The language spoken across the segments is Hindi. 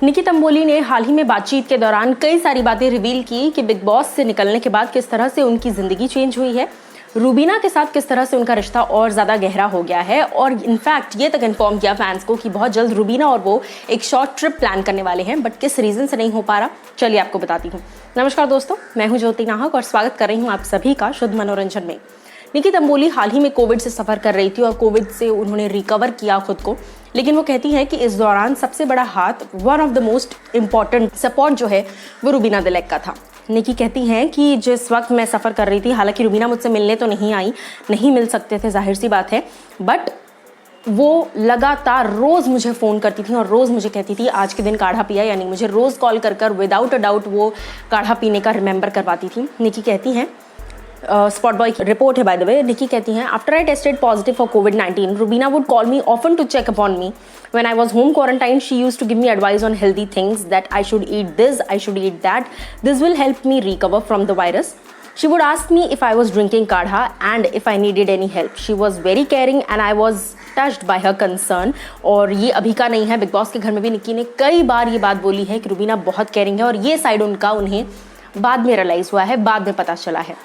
निकी तंबोली ने हाल ही में बातचीत के दौरान कई सारी बातें रिवील की कि बिग बॉस से निकलने के बाद किस तरह से उनकी ज़िंदगी चेंज हुई है, रूबीना के साथ किस तरह से उनका रिश्ता और ज़्यादा गहरा हो गया है और इनफैक्ट ये तक इन्फॉर्म किया फैंस को कि बहुत जल्द रूबीना और वो एक शॉर्ट ट्रिप प्लान करने वाले हैं, बट किस रीज़न से नहीं हो पा रहा, चलिए आपको बताती हूँ। नमस्कार दोस्तों, मैं हूँ ज्योति नाहक और स्वागत कर रही हूँ आप सभी का शुद्ध मनोरंजन में। निकी तंबोली हाल ही में कोविड से सफ़र कर रही थी और कोविड से उन्होंने रिकवर किया खुद को, लेकिन वो कहती हैं कि इस दौरान सबसे बड़ा हाथ, one of the most important support जो है वो रूबीना दिलेक का था। निकी कहती हैं कि जिस वक्त मैं सफ़र कर रही थी, हालांकि रूबीना मुझसे मिलने तो नहीं आई, नहीं मिल सकते थे, जाहिर सी बात है, बट वो लगातार रोज़ मुझे फ़ोन करती थी और रोज़ मुझे कहती थी आज के दिन काढ़ा पिया, यानी मुझे रोज़ कॉल कर विदाउट अ डाउट वो काढ़ा पीने का रिमेंबर करवाती थी। निकी कहती हैं, स्पॉट बॉय की रिपोर्ट है बाय द वे, निकी कहती हैं, after I tested positive for कोविड-19, Rubina would call me often to check upon me. When I was home quarantined, she used to give me advice on healthy things, that I should eat this, I should eat that. This will help me recover from the virus. She would ask me if I was drinking kadha and if I needed any help. She was very caring and I was touched by her concern. और ये अभी का नहीं है, बिग बॉस के घर में भी निकी ने कई बार ये बात बोली है कि रूबीना बहुत केयरिंग है और ये साइड उनका उन्हें बाद में रियलाइज़ हुआ है, बाद में पता चला है।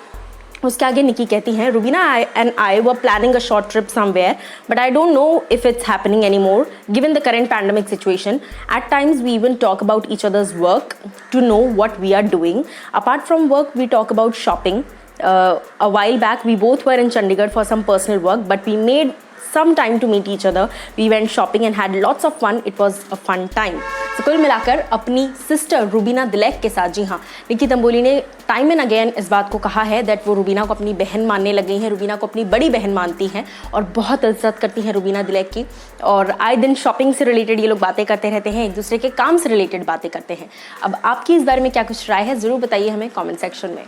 उसके आगे निकी कहती हैं, Rubina and I were planning a short trip somewhere, but I don't know if it's happening any more given the current pandemic situation. At times we even talk about each others work to know what we are doing. Apart from work, we talk about shopping. A while back, we both were in Chandigarh for some personal work, but we made some time to meet each other. We went shopping and had lots of fun. It was a fun time. तो कुल मिलाकर अपनी सिस्टर रूबीना दिलेक के साथ, जी हाँ, निकी तंबोली ने टाइम एंड अगेन इस बात को कहा है दैट वो रूबीना को अपनी बहन मानने लग गई हैं, रूबीना को अपनी बड़ी बहन मानती हैं और बहुत इज्जत करती हैं रूबीना दिलेक की। और आए दिन शॉपिंग से रिलेटेड ये लोग बातें करते रहते हैं, एक दूसरे के काम से रिलेटेड बातें करते हैं। अब आपकी इस बारे में क्या कुछ राय है, ज़रूर बताइए हमें कॉमेंट सेक्शन में।